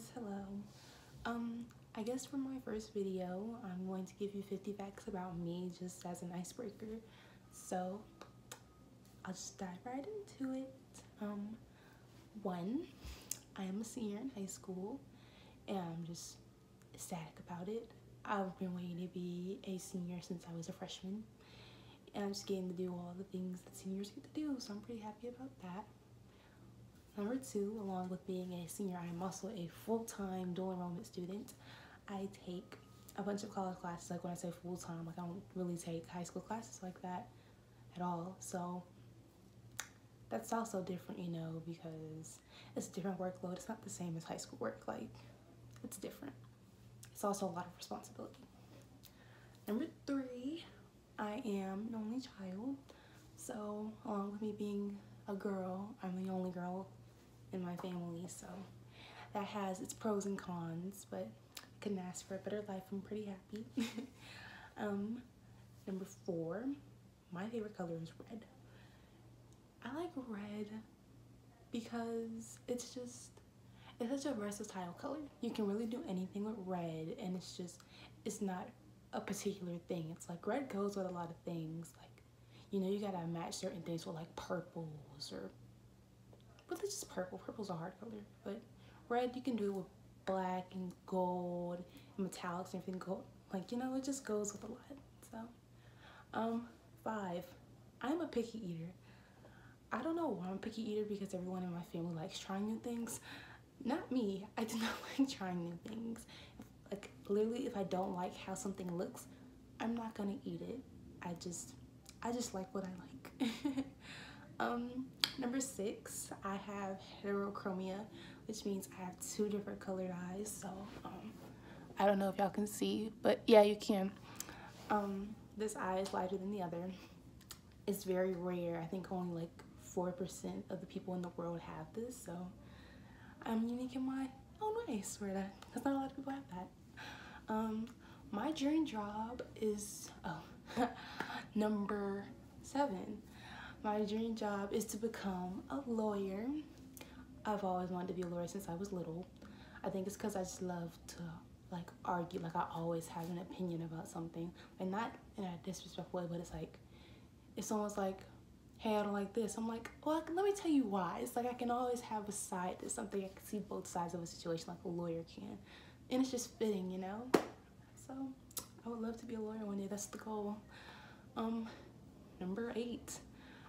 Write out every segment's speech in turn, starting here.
guys, hello. I guess for my first video, I'm going to give you 50 facts about me just as an icebreaker. So, I'll just dive right into it. One, I am a senior in high school, and I'm just ecstatic about it. I've been waiting to be a senior since I was a freshman, and I'm just getting to do all the things that seniors get to do, so I'm pretty happy about that. Number two, along with being a senior, I am also a full-time dual enrollment student. I take a bunch of college classes. Like when I say full-time, like I don't really take high school classes like that at all. So that's also different, you know, because it's a different workload. It's not the same as high school work. Like, it's different. It's also a lot of responsibility. Number three, I am an only child. So along with me being a girl, I'm the only girl in my family, so that has its pros and cons, but I couldn't ask for a better life. I'm pretty happy. Number four, my favorite color is red. I like red because it's such a versatile color. You can really do anything with red, and it's not a particular thing. It's like red goes with a lot of things. Like, you know, you gotta match certain things with like purples but it's just purple. Purple's a hard color, but red you can do it with black and gold and metallics and everything. Gold, like, you know, it just goes with a lot. So, five, I'm a picky eater. I don't know why I'm a picky eater, because everyone in my family likes trying new things. Not me. I do not like trying new things. Like, literally, if I don't like how something looks, I'm not gonna eat it. I just like what I like. Number six, I have heterochromia, which means I have two different colored eyes. So, I don't know if y'all can see, but yeah, you can. This eye is lighter than the other. It's very rare. I think only like 4% of the people in the world have this, so I'm unique in my own way, swear that, because not a lot of people have that. My dream job is, number 7. My dream job is to become a lawyer. I've always wanted to be a lawyer since I was little. I think it's because I just love to like argue. Like, I always have an opinion about something, and not in a disrespectful way, but it's like, if someone's like, hey, I don't like this, I'm like, well, let me tell you why. It's like I can always have a side to something. I can see both sides of a situation like a lawyer can, and it's just fitting, you know. So I would love to be a lawyer one day. That's the goal. Number 8,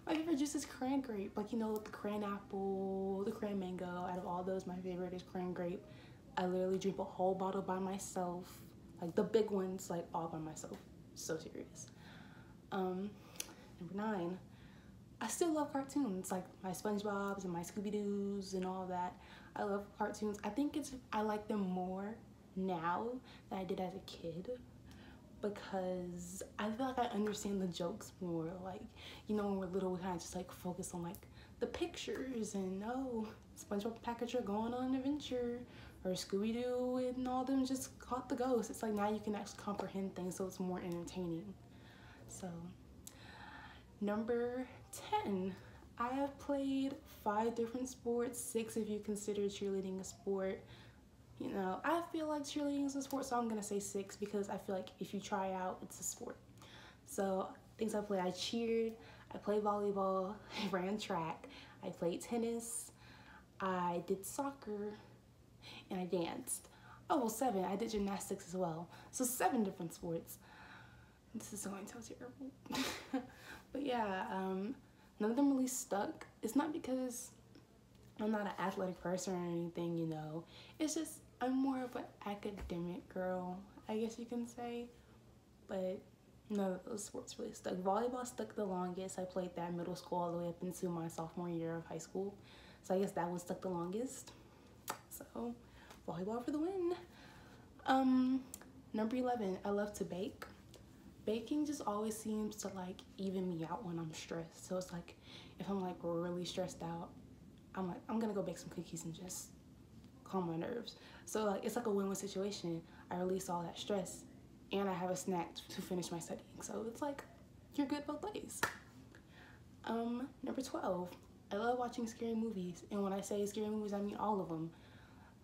my favorite juice is cran grape. Like, you know, the cran apple, the cran mango. Out of all those, my favorite is cran grape. I literally drink a whole bottle by myself, like the big ones, like all by myself. So serious. Number 9, I still love cartoons, like my SpongeBob's and my Scooby-Doo's and all that. I love cartoons. I think I like them more now than I did as a kid, because I feel like I understand the jokes more. Like, you know, when we're little, we kind of just like focus on like the pictures and, oh, SpongeBob and Patrick are going on an adventure, or Scooby-Doo and all them just caught the ghost. It's like now you can actually comprehend things, so it's more entertaining. So, number 10, I have played 5 different sports, 6 if you consider cheerleading a sport. You know, I feel like cheerleading is a sport, so I'm gonna say 6, because I feel like if you try out, it's a sport. So, things I played: I cheered, I played volleyball, I ran track, I played tennis, I did soccer, and I danced. Oh, well, 7, I did gymnastics as well. So 7 different sports. This is going so terrible. But yeah, none of them really stuck. It's not because I'm not an athletic person or anything, you know. It's just I'm more of an academic girl, I guess you can say. But none of those sports really stuck. Volleyball stuck the longest. I played that middle school all the way up into my sophomore year of high school. So I guess that one stuck the longest. So volleyball for the win. Number 11, I love to bake. Baking just always seems to like even me out when I'm stressed. So it's like, if I'm like really stressed out, I'm like, I'm gonna go bake some cookies and just calm my nerves. So like, it's like a win-win situation. I release all that stress, and I have a snack to finish my studying. So it's like, you're good both ways. Number 12, I love watching scary movies. And when I say scary movies, I mean all of them.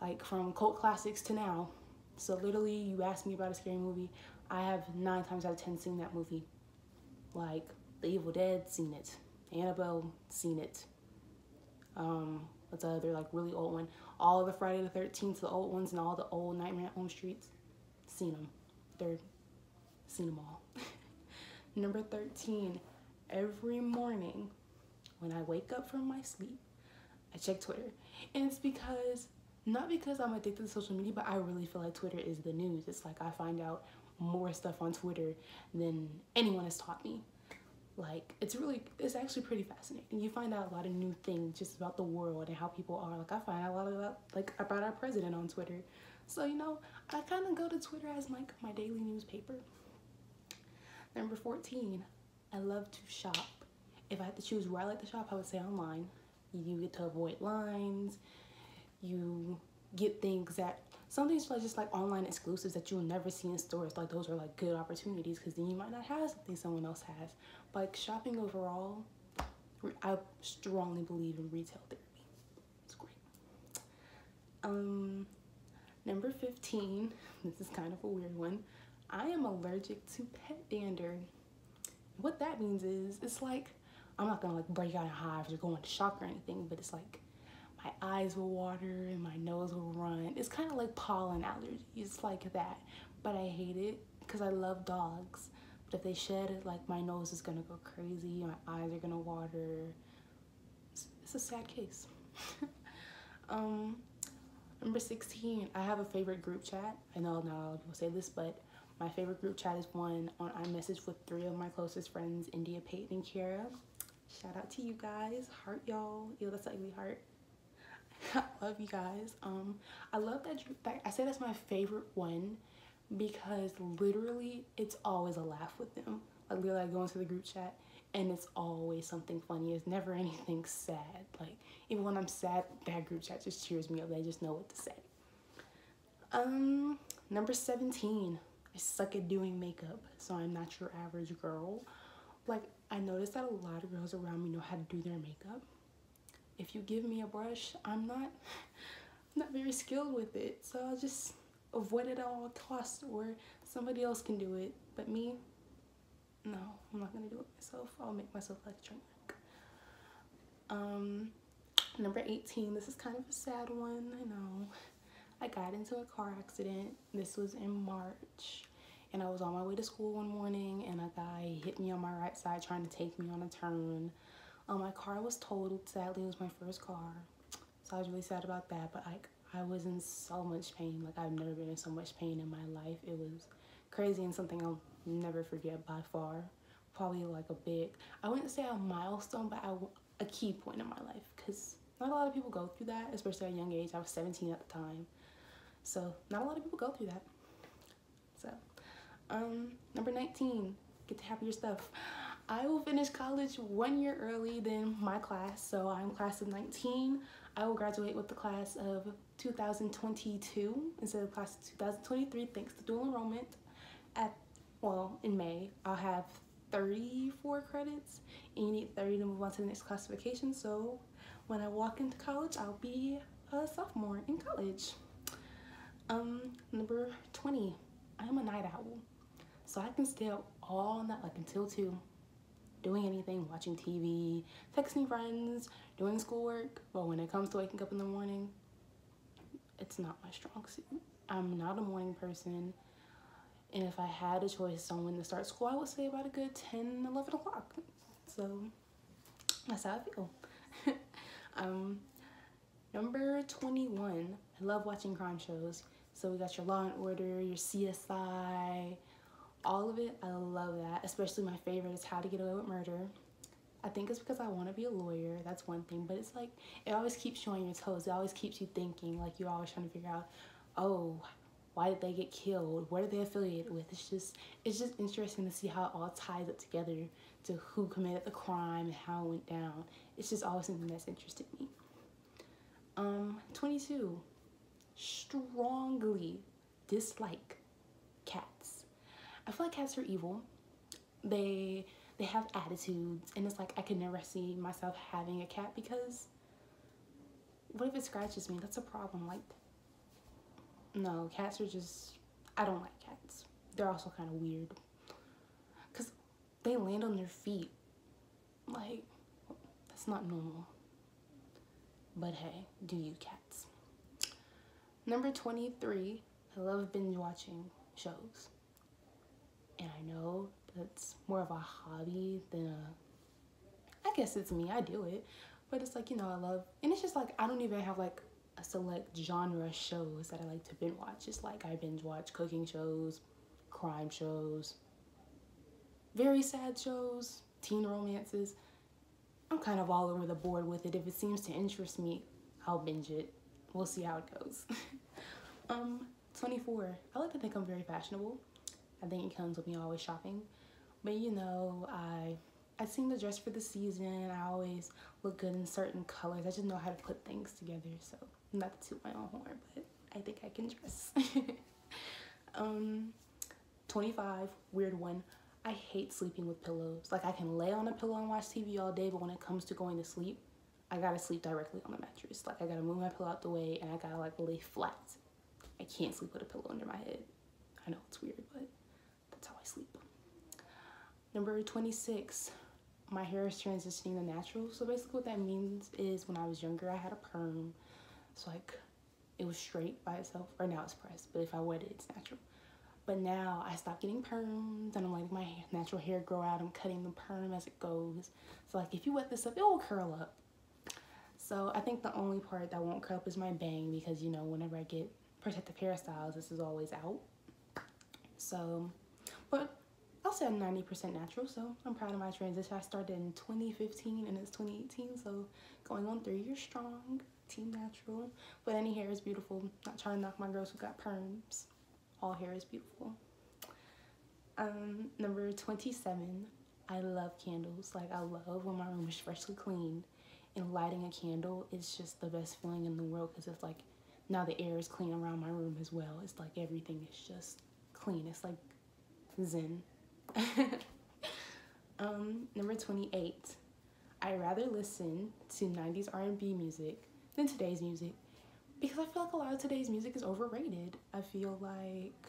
like from cult classics to now. So literally, you ask me about a scary movie, I have 9 times out of 10 seen that movie. Like The Evil Dead, seen it. Annabelle, seen it. What's the other like really old one? All the Friday the 13th, the old ones, and all the old Nightmare on Elm Streets, seen them. Seen them all. Number 13, every morning when I wake up from my sleep, I check Twitter. And it's because, not because I'm addicted to social media, but I really feel like Twitter is the news. It's like I find out more stuff on Twitter than anyone has taught me. Like, it's actually pretty fascinating. You find out a lot of new things just about the world and how people are. Like, I find out a lot about our president on Twitter. So, you know, I kind of go to Twitter as like my daily newspaper. Number 14, I love to shop. If I had to choose where I like to shop, I would say online. You get to avoid lines. You get things that, some things are just like online exclusives that you'll never see in stores. Like, those are like good opportunities because then you might not have something someone else has. But like, shopping overall, I strongly believe in retail therapy. It's great. Number 15, this is kind of a weird one. I am allergic to pet dander. What that means is, it's like, I'm not gonna like break out in hives or go into shock or anything, but it's like my eyes will water and my nose will run. It's kind of like pollen allergies. It's like that, but I hate it because I love dogs. But if they shed, like my nose is gonna go crazy, my eyes are gonna water. It's a sad case. Number 16, I have a favorite group chat. I know not a lot of people say this, but my favorite group chat is one on iMessage with 3 of my closest friends, India, Peyton, and Kiara. Shout out to you guys. Heart, y'all. Yo, that's an ugly heart. I love you guys. I love that I say that's my favorite one because literally it's always a laugh with them. Like, literally I go into the group chat and it's always something funny. It's never anything sad. Like, even when I'm sad, that group chat just cheers me up. They just know what to say. Number 17, I suck at doing makeup, so I'm not your average girl. Like, I noticed that a lot of girls around me know how to do their makeup. If you give me a brush, I'm not very skilled with it, so I'll just avoid it at all costs, or somebody else can do it. But me, no, I'm not gonna do it myself. I'll make myself like a train wreck. Number 18, this is kind of a sad one, I know. I got into a car accident. This was in March, and I was on my way to school one morning, and a guy hit me on my right side trying to take me on a turn. My car was totaled. Sadly, it was my first car, so I was really sad about that. But like, I was in so much pain. Like, I've never been in so much pain in my life. It was crazy and something I'll never forget by far. Probably like I wouldn't say a milestone, but a key point in my life, because not a lot of people go through that, especially at a young age. I was 17 at the time, so not a lot of people go through that. So, number 19, get to happier stuff. I will finish college 1 year early than my class, so I'm class of 19. I will graduate with the class of 2022 instead of class of 2023, thanks to dual enrollment. In May, I'll have 34 credits, and you need 30 to move on to the next classification. So when I walk into college, I'll be a sophomore in college. Number 20, I am a night owl, so I can stay up all night, like until 2, doing anything, watching TV, texting friends, doing schoolwork. But when it comes to waking up in the morning, it's not my strong suit. I'm not a morning person, and if I had a choice on when to start school, I would say about a good 10, 11 o'clock. So that's how I feel. Number 21, I love watching crime shows. So we got your Law and Order, your CSI, all of it. I love that. Especially my favorite is How to Get Away with Murder. I think it's because I want to be a lawyer. That's one thing. But it's like, it always keeps you on your toes. It always keeps you thinking. Like, you're always trying to figure out, oh, why did they get killed? What are they affiliated with? It's just interesting to see how it all ties up together to who committed the crime and how it went down. It's just always something that's interested me. 22, strongly dislike cats. I feel like cats are evil. They have attitudes, and it's like I could never see myself having a cat because what if it scratches me? That's a problem. Like, No, cats are just, I don't like cats. They're also kind of weird. Because they land on their feet. Like, that's not normal. But hey, do you cats. Number 23, I love binge watching shows. And I know that's more of a hobby than I guess it's me, I do it. But it's like, you know, I love, and it's just like, I don't even have like a select genre shows that I like to binge watch. It's like I binge watch cooking shows, crime shows, very sad shows, teen romances. I'm kind of all over the board with it. If it seems to interest me, I'll binge it. We'll see how it goes. 24. I like to think I'm very fashionable. I think it comes with me always shopping. But you know, I seem to dress for the season. I always look good in certain colors. I just know how to put things together. So not to toot my own horn, but I think I can dress. 25, weird one. I hate sleeping with pillows. Like I can lay on a pillow and watch TV all day, but when it comes to going to sleep, I gotta sleep directly on the mattress. Like I gotta move my pillow out the way and I gotta like lay flat. I can't sleep with a pillow under my head. I know it's weird, but that's how I sleep. Number 26, my hair is transitioning to natural. So basically what that means is when I was younger, I had a perm. So like it was straight by itself, or now it's pressed, but if I wet it, it's natural. But now I stopped getting perms and I'm letting my natural hair grow out. I'm cutting the perm as it goes. So like if you wet this up, it will curl up. So I think the only part that won't curl up is my bang because, you know, whenever I get protective hairstyles, this is always out. So, but I'll say I'm 90% natural, so I'm proud of my transition. I started in 2015 and it's 2018, so going on 3 years strong, team natural. But any hair is beautiful. Not trying to knock my girls who got perms. All hair is beautiful. Number 27, I love candles. Like I love when my room is freshly cleaned, and lighting a candle is just the best feeling in the world because it's like now the air is clean around my room as well. It's like everything is just clean. It's like zen. Number 28, I rather listen to 90s R&B music than today's music because I feel like a lot of today's music is overrated. I feel like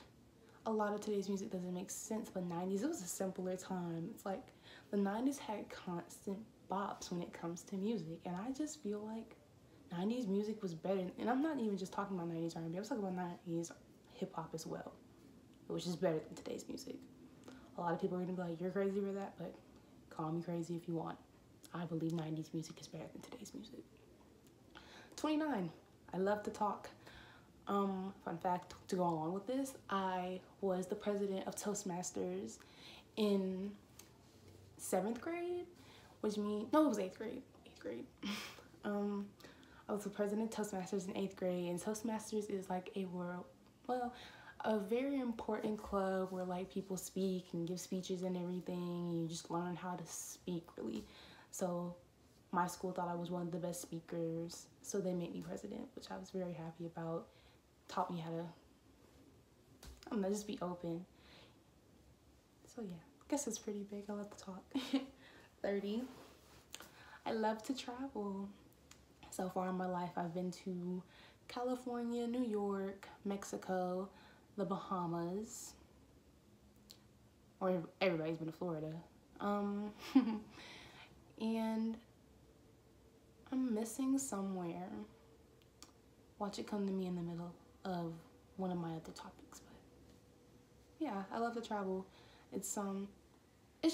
a lot of today's music doesn't make sense, but 90s, it was a simpler time. It's like the 90s had constant bops when it comes to music, and I just feel like 90s music was better. And I'm not even just talking about 90s R&B, I'm talking about 90s hip-hop as well. It was just better than today's music. A lot of people are gonna be like, you're crazy for that, but call me crazy if you want. I believe 90s music is better than today's music. 29, I love to talk. Fun fact to go along with this, I was the president of Toastmasters in 7th grade, which means, no, it was 8th grade. I was the president of Toastmasters in 8th grade, and Toastmasters is like a very important club where like people speak and give speeches and everything, and you just learn how to speak really. So my school thought I was one of the best speakers, so they made me president, which I was very happy about. Taught me how to, I don't know, just be open. So yeah, I guess it's pretty big. I love to talk. 30, I love to travel. So far in my life, I've been to California, New York, Mexico, the Bahamas, or everybody's been to Florida. And I'm missing somewhere. Watch it come to me in the middle of one of my other topics, but yeah, I love to travel. It's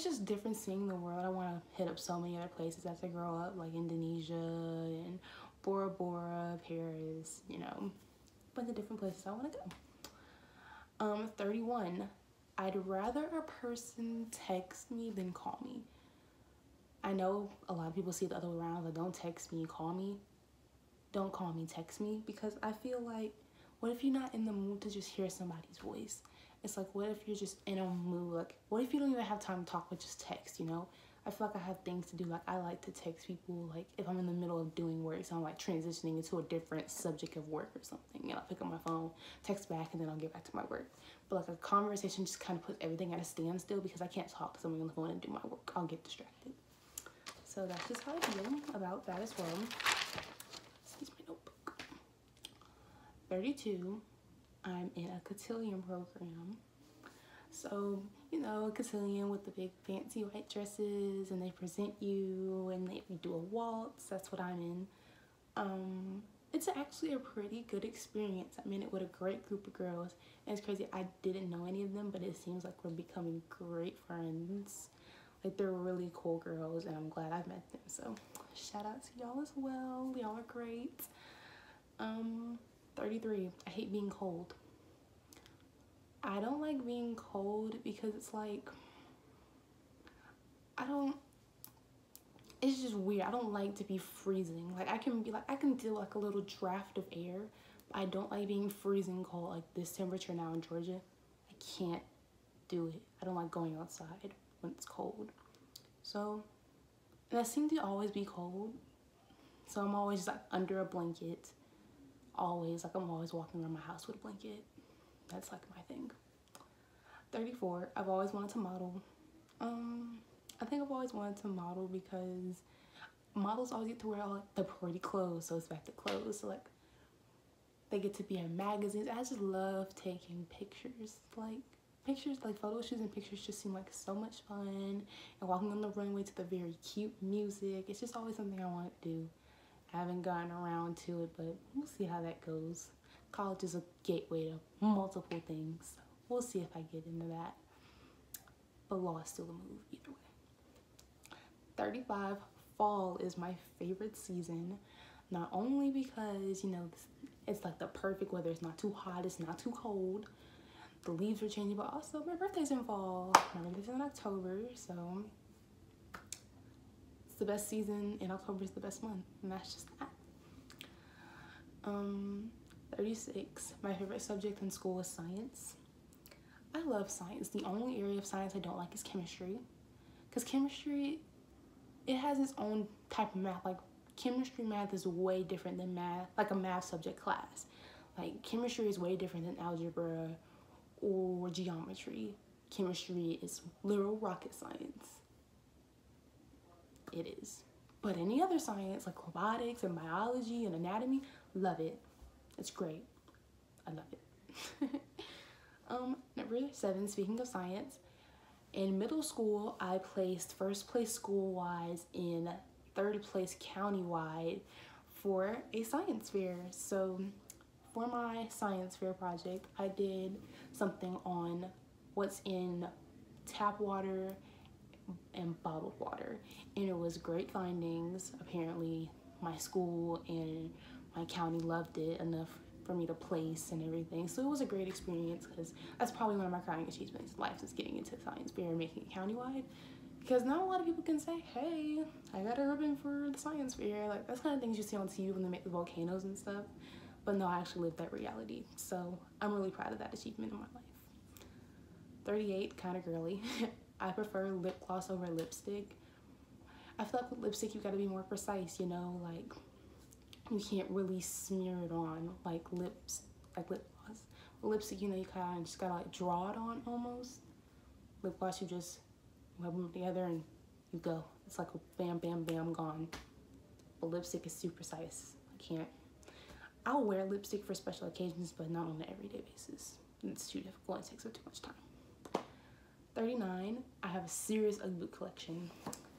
just different seeing the world. I want to hit up so many other places as I grow up, like Indonesia and Bora Bora, Paris, you know, a bunch of different places I want to go. 31, I'd rather a person text me than call me. I know a lot of people see it the other way around, like don't text me, call me. Don't call me, text me, because I feel like, what if you're not in the mood to just hear somebody's voice? It's like, what if you're just in a mood, like, what if you don't even have time to talk but just text, you know? I feel like I have things to do, like, I like to text people, like, if I'm in the middle of doing work, so I'm, like, transitioning into a different subject of work or something, and I'll pick up my phone, text back, and then I'll get back to my work. But, like, a conversation just kind of puts everything at a standstill because I can't talk to someone on the phone and do my work. I'll get distracted. So that's just how I feel about that as well. 32, I'm in a cotillion program. So, you know, a cotillion with the big fancy white dresses, and they present you and they do a waltz. That's what I'm in. It's actually a pretty good experience. I'm in it with a great group of girls, and it's crazy. I didn't know any of them, but it seems like we're becoming great friends. Like, they're really cool girls, and I'm glad I've met them. So, shout out to y'all as well. Y'all are great. 33. I hate being cold. I don't like being cold because it's like, it's just weird. I don't like to be freezing. Like, I can do like a little draft of air. But I don't like being freezing cold. Like this temperature now in Georgia, I can't do it. I don't like going outside when it's cold. So, and I seem to always be cold. So I'm always just like under a blanket. Always, like I'm always walking around my house with a blanket. That's like my thing. 34, I've always wanted to model. I think I've always wanted to model because models always get to wear all like the pretty clothes, so it's back to clothes. So like they get to be in magazines. I just love taking pictures. Like photo shoots and pictures just seem like so much fun. And walking on the runway to the very cute music. It's just always something I want to do. I haven't gotten around to it, but we'll see how that goes. College is a gateway to multiple things. So we'll see if I get into that. But law is still a move either way. 35, fall is my favorite season. Not only because, you know, it's like the perfect weather. It's not too hot, it's not too cold. The leaves are changing, but also my birthday's in fall. My birthday's in October, so it's the best season, and October is the best month, and that's just that. 36, my favorite subject in school is science. I love science. The only area of science I don't like is chemistry. Because chemistry, it has its own type of math. Like, chemistry math is way different than math, like a math subject class. Like, chemistry is way different than algebra or geometry. Chemistry is literal rocket science. It is. But any other science, like robotics and biology and anatomy, love it. It's great. I love it. Number 7, speaking of science, in middle school, I placed first place school-wise and third place county-wide for a science fair. So for my science fair project, I did something on what's in tap water and bottled water, and it was great findings. Apparently my school and my county loved it enough for me to place and everything, so it was a great experience, because that's probably one of my crowning achievements in life, is getting into science fair and making it countywide, because not a lot of people can say, hey, I got a ribbon for the science fair. Like, that's kind of things you see on TV when they make the volcanoes and stuff, but no, I actually lived that reality, so I'm really proud of that achievement in my life. 38, kind of girly. I prefer lip gloss over lipstick. I feel like with lipstick you gotta be more precise, you know, like you can't really smear it on like lip gloss. With lipstick, you know, you kind of just gotta like draw it on almost. Lip gloss, you just rub them together and you go. It's like a bam, bam, bam, gone. But lipstick is super precise. I'll wear lipstick for special occasions, but not on an everyday basis. It's too difficult, it takes up too much time. 39, I have a serious Ugg boot collection.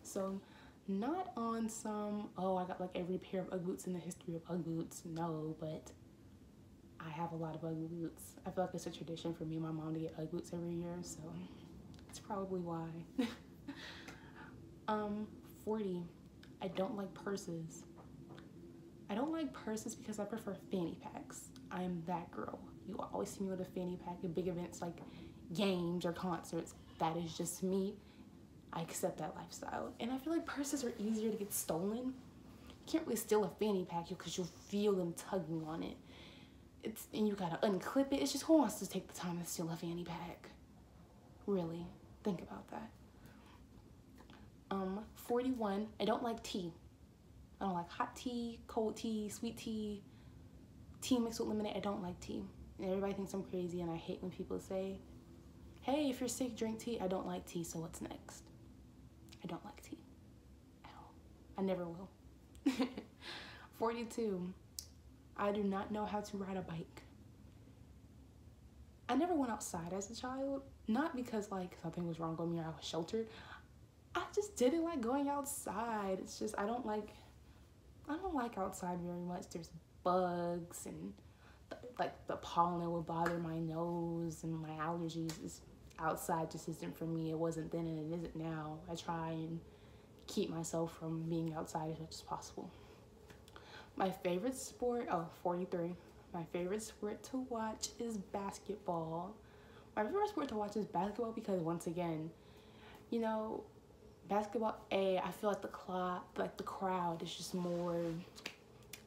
So not on some, oh, I got like every pair of Ugg boots in the history of Ugg boots. No, but I have a lot of Ugg boots. I feel like it's a tradition for me and my mom to get Ugg boots every year, so it's probably why. 40, I don't like purses. I don't like purses because I prefer fanny packs. I'm that girl. You always see me with a fanny pack at big events like games or concerts. That is just me. I accept that lifestyle. And I feel like purses are easier to get stolen. You can't really steal a fanny pack because you'll feel them tugging on it. And you gotta unclip it. It's just, who wants to take the time to steal a fanny pack? Really, think about that. 41, I don't like tea. I don't like hot tea, cold tea, sweet tea, tea mixed with lemonade. I don't like tea. And everybody thinks I'm crazy, and I hate when people say, hey, if you're sick, drink tea. I don't like tea, so what's next? I don't like tea at all. I never will. 42, I do not know how to ride a bike. I never went outside as a child, not because like something was wrong with me or I was sheltered. I just didn't like going outside. It's just I don't like outside very much. There's bugs and like the pollen would bother my nose, and my allergies. Outside just isn't for me. It wasn't then and it isn't now. I try and keep myself from being outside as much as possible. My favorite sport, 43. My favorite sport to watch is basketball. My favorite sport to watch is basketball because once again, you know, basketball, I feel like the crowd is just more,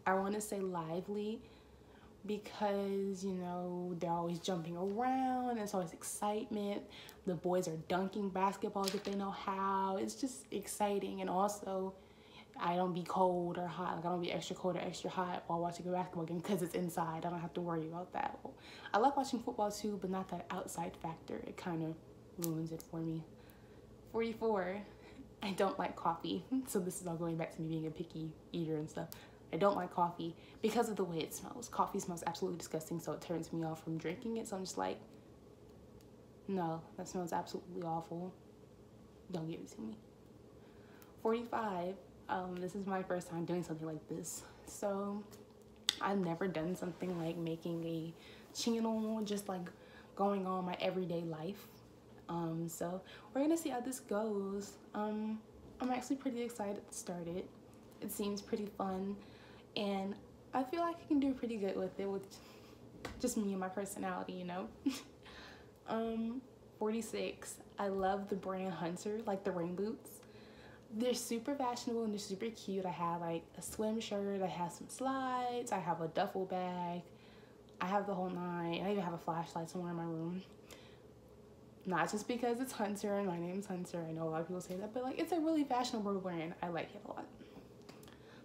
I want to say lively, because, you know, they're always jumping around. It's always excitement. The boys are dunking basketballs if they know how. It's just exciting. And also, I don't be cold or hot. Like, I don't be extra cold or extra hot while watching a basketball game because it's inside. I don't have to worry about that. I like watching football too, but not that outside factor. It kind of ruins it for me. 44. I don't like coffee. So this is all going back to me being a picky eater and stuff. I don't like coffee because of the way it smells. Coffee smells absolutely disgusting, so it turns me off from drinking it. So I'm just like, no, that smells absolutely awful. Don't give it to me. 45, this is my first time doing something like this. So I've never done something like making a channel, just like going on my everyday life. So we're gonna see how this goes. I'm actually pretty excited to start it. It seems pretty fun. And I feel like I can do pretty good with it, with just me and my personality, you know? 46, I love the brand Hunter, like the rain boots. They're super fashionable and they're super cute. I have like a swim shirt, I have some slides, I have a duffel bag, I have the whole nine. I even have a flashlight somewhere in my room. Not just because it's Hunter and my name's Hunter. I know a lot of people say that, but like it's a really fashionable brand. I like it a lot.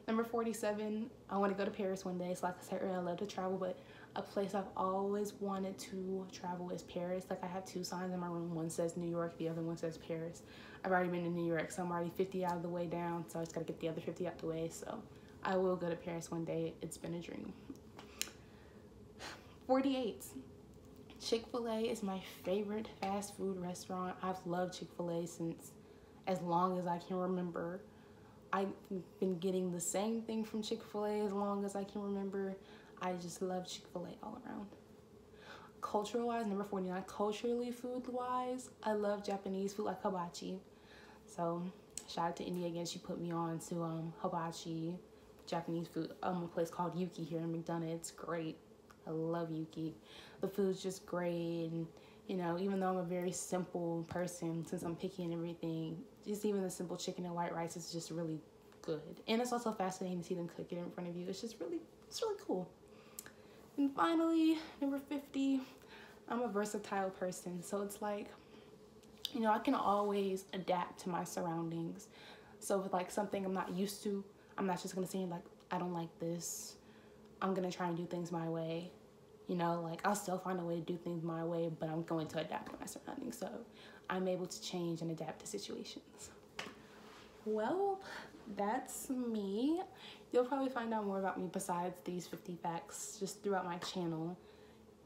Number 47, I want to go to Paris one day. So like I said earlier, I love to travel, but a place I've always wanted to travel is Paris. Like I have two signs in my room. One says New York, the other one says Paris. I've already been to New York, so I'm already 50 out of the way down. So I just got to get the other 50 out the way. So I will go to Paris one day. It's been a dream. 48, Chick-fil-A is my favorite fast food restaurant. I've loved Chick-fil-A since as long as I can remember. I've been getting the same thing from Chick-fil-A as long as I can remember. I just love Chick-fil-A all around. Cultural-wise, number 49, culturally food-wise, I love Japanese food like hibachi. So shout out to India again. She put me on to hibachi, Japanese food, a place called Yuki here in McDonough. It's great. I love Yuki. The food's just great. And, you know, even though I'm a very simple person, since I'm picky and everything, just even the simple chicken and white rice is just really good. And it's also fascinating to see them cook it in front of you. It's really cool. And finally, number 50, I'm a versatile person. So it's like, you know, I can always adapt to my surroundings. So if like something I'm not used to, I'm not just gonna say like, I don't like this. I'm gonna try and do things my way. You know, like I'll still find a way to do things my way, but I'm going to adapt to my surroundings. So I'm able to change and adapt to situations. Well, that's me. You'll probably find out more about me besides these 50 facts just throughout my channel.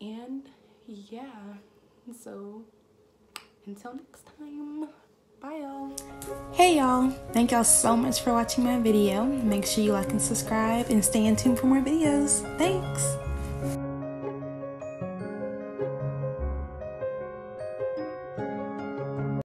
And yeah, so until next time, bye y'all. Hey y'all, thank y'all so much for watching my video. Make sure you like and subscribe and stay in tune for more videos. Thanks.